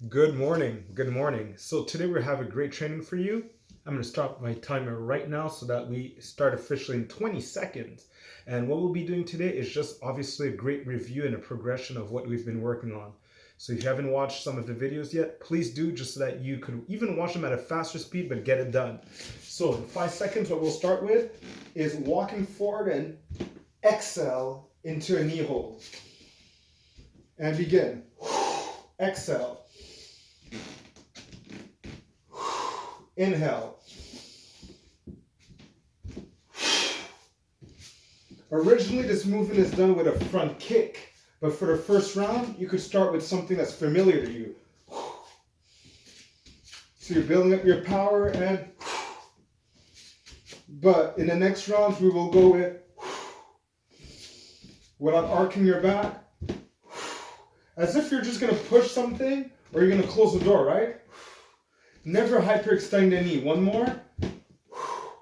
Good morning. Good morning. So today we have a great training for you. I'm going to stop my timer right now so that we start officially in 20 seconds. And what we'll be doing today is just obviously a great review and a progression of what we've been working on. So if you haven't watched some of the videos yet, please do, just so that you could even watch them at a faster speed but get it done. So in 5 seconds, what we'll start with is walking forward and exhale into a knee hold. And begin. Exhale. Inhale. Originally, this movement is done with a front kick, but for the first round, you could start with something that's familiar to you. So you're building up your power, but in the next rounds, we will go with, without arcing your back, as if you're just going to push something or you're going to close the door, right? Never hyperextend the knee. One more.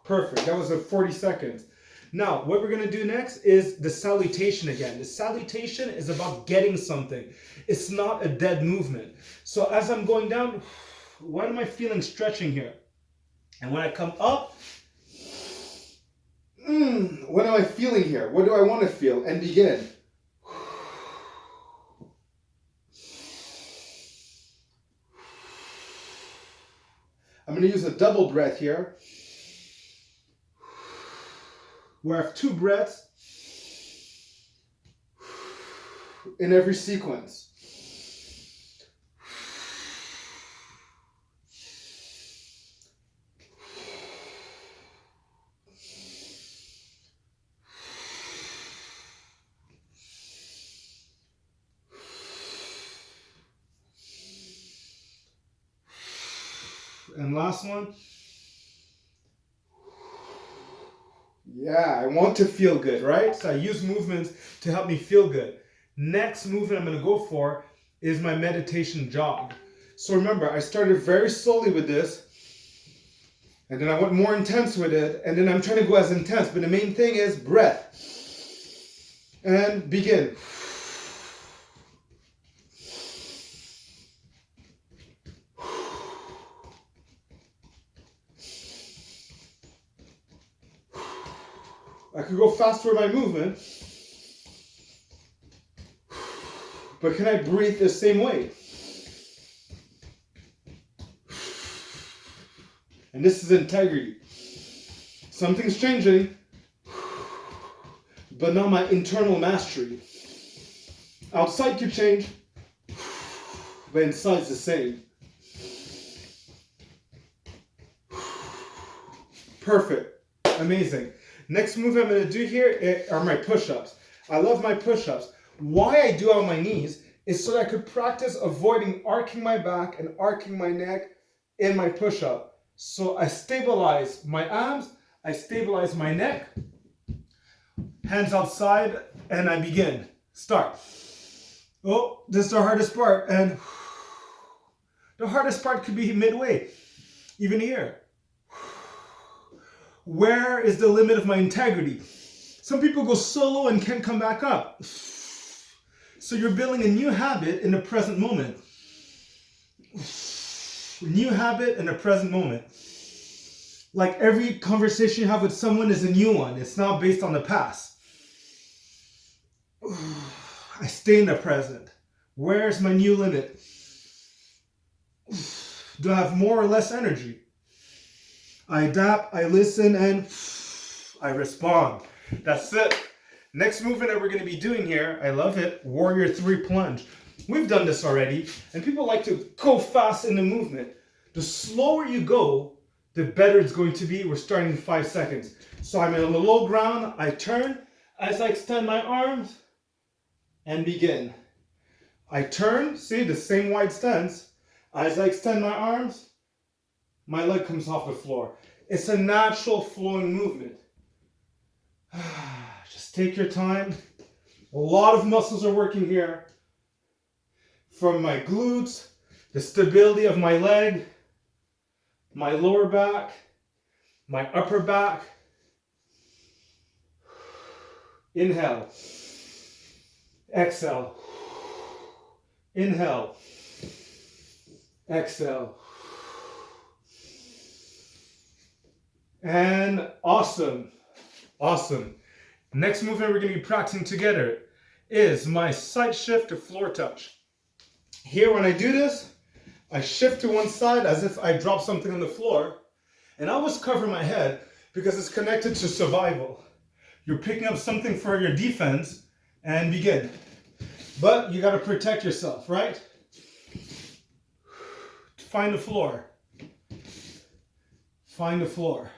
Perfect. That was a 40 seconds. Now, what we're going to do next is the salutation again. The salutation is about getting something. It's not a dead movement. So as I'm going down, what am I feeling stretching here? And when I come up, what am I feeling here? What do I want to feel? And begin. I'm going to use a double breath here, where I have 2 breaths in every sequence. And last one. Yeah, I want to feel good, right? So I use movements to help me feel good. Next movement I'm going to go for is my meditation jog. So remember, I started very slowly with this, and then I went more intense with it, and then I'm trying to go as intense, but the main thing is breath. And begin. I could go faster with my movement, but can I breathe the same way? And this is integrity. Something's changing, but not my internal mastery. Outside could change, but inside's the same. Perfect. Amazing. Next move I'm going to do here are my push-ups. I love my push-ups. Why I do on my knees is so that I could practice avoiding arcing my back and arcing my neck in my push-up. So I stabilize my arms, I stabilize my neck, hands outside, and I begin. Start. Oh, this is the hardest part. And the hardest part could be midway, even here. Where is the limit of my integrity? Some people go solo and can't come back up. So you're building a new habit in the present moment. New habit in the present moment. Like every conversation you have with someone is a new one. It's not based on the past. I stay in the present. Where's my new limit? Do I have more or less energy? I adapt, I listen, and I respond. That's it. Next movement that we're going to be doing here, I love it, Warrior 3 Plunge. We've done this already, and people like to go fast in the movement. The slower you go, the better it's going to be. We're starting in 5 seconds. So I'm in the low ground, I turn, as I extend my arms, and begin. I turn, see, the same wide stance. As I extend my arms, my leg comes off the floor. It's a natural flowing movement. Just take your time. A lot of muscles are working here. From my glutes, the stability of my leg, my lower back, my upper back. Inhale. Exhale. Inhale. Exhale. And awesome. Awesome. Next movement we're going to be practicing together is my side shift to floor touch. Here when I do this, I shift to one side as if I drop something on the floor, and I always cover my head because it's connected to survival. You're picking up something for your defense and begin. But you got to protect yourself, right? Find the floor. Find the floor.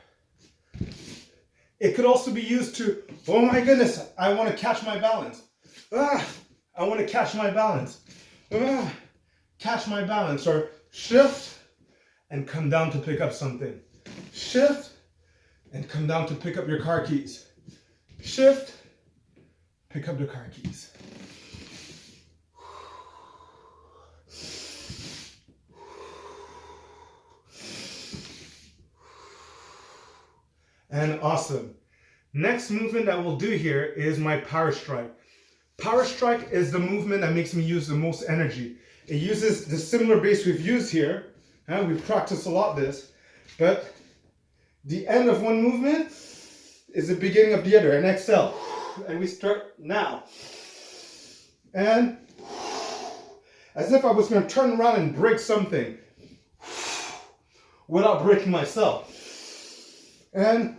It could also be used to, oh my goodness, I want to catch my balance. I want to catch my balance. Catch my balance. Or shift and come down to pick up something. Shift and come down to pick up your car keys. Shift, pick up the car keys. And awesome. Next movement that we'll do here is my power strike. Power strike is the movement that makes me use the most energy. It uses the similar base we've used here. We've practiced a lot this. But the end of one movement is the beginning of the other. And exhale. And we start now. And as if I was going to turn around and break something without breaking myself. And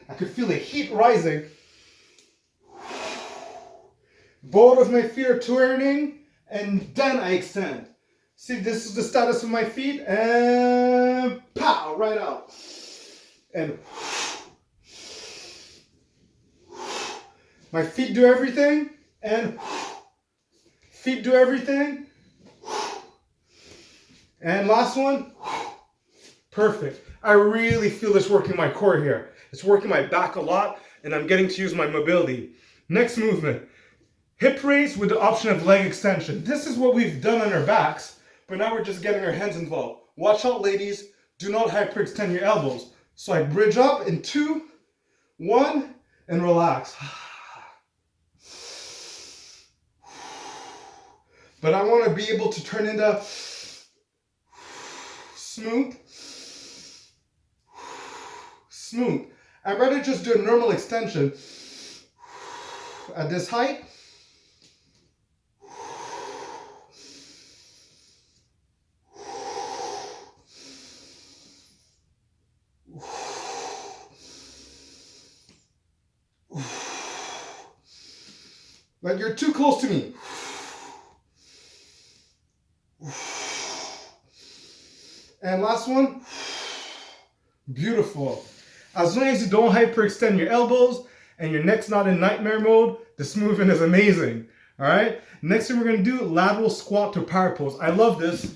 I could feel the heat rising. Both of my feet are turning, and then I extend. See, this is the status of my feet, and pow, right out. And my feet do everything, and feet do everything. And last one, perfect. I really feel this working my core here. It's working my back a lot, and I'm getting to use my mobility. Next movement, hip raise with the option of leg extension. This is what we've done on our backs, but now we're just getting our hands involved. Watch out, ladies. Do not hyperextend your elbows. So I bridge up in 2, 1, and relax. But I want to be able to turn into smooth, smooth. I'd rather just do a normal extension at this height. Like you're too close to me. And last one. Beautiful. As long as you don't hyperextend your elbows and your neck's not in nightmare mode, this movement is amazing. All right. Next thing we're going to do, lateral squat to power pose. I love this.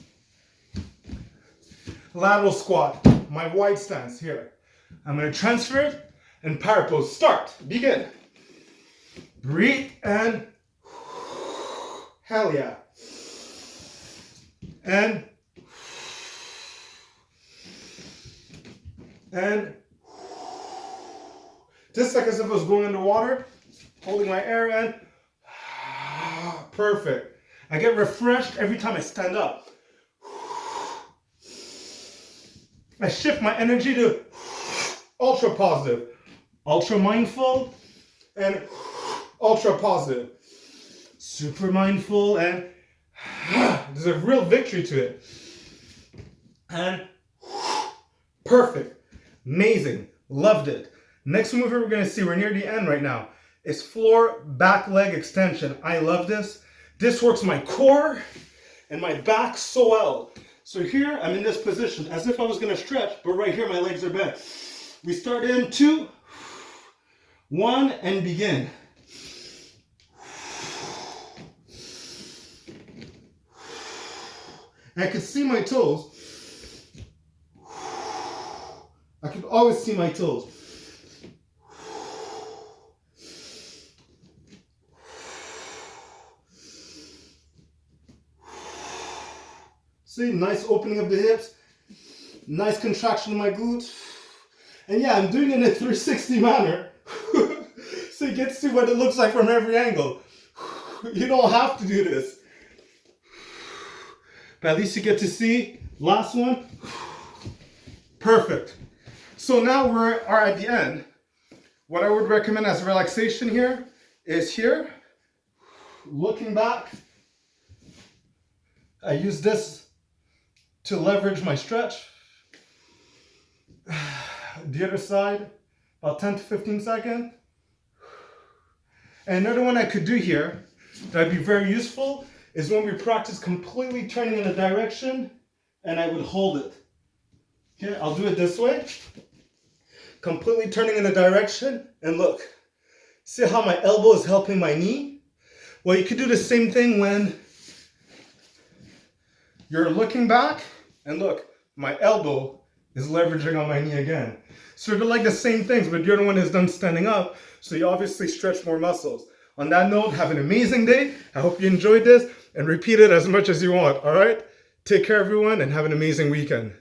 Lateral squat. My wide stance here. I'm going to transfer it and power pose. Start. Begin. Breathe and hell yeah. And just like as if I was going underwater, holding my air and perfect. I get refreshed every time I stand up. I shift my energy to ultra positive, ultra mindful, and ultra positive. Super mindful, and there's a real victory to it. And perfect. Amazing. Loved it. Next movement we're going to see, we're near the end right now, is floor back leg extension. I love this. This works my core and my back so well. So here I'm in this position as if I was going to stretch, but right here my legs are bent. We start in 2, 1, and begin. I could see my toes. I could always see my toes. See, nice opening of the hips. Nice contraction of my glutes. And yeah, I'm doing it in a 360 manner. So you get to see what it looks like from every angle. You don't have to do this. But at least you get to see. Last one. Perfect. So now we are at the end. What I would recommend as a relaxation here is here. Looking back. I use this to leverage my stretch. The other side, about 10 to 15 seconds. And another one I could do here that would be very useful is when we practice completely turning in a direction and I would hold it. Okay, I'll do it this way. Completely turning in a direction and look. See how my elbow is helping my knee? Well, you could do the same thing when you're looking back and look, my elbow is leveraging on my knee again. So they're like the same things, but the other one is done standing up, so you obviously stretch more muscles. On that note, have an amazing day. I hope you enjoyed this and repeat it as much as you want, all right? Take care, everyone, and have an amazing weekend.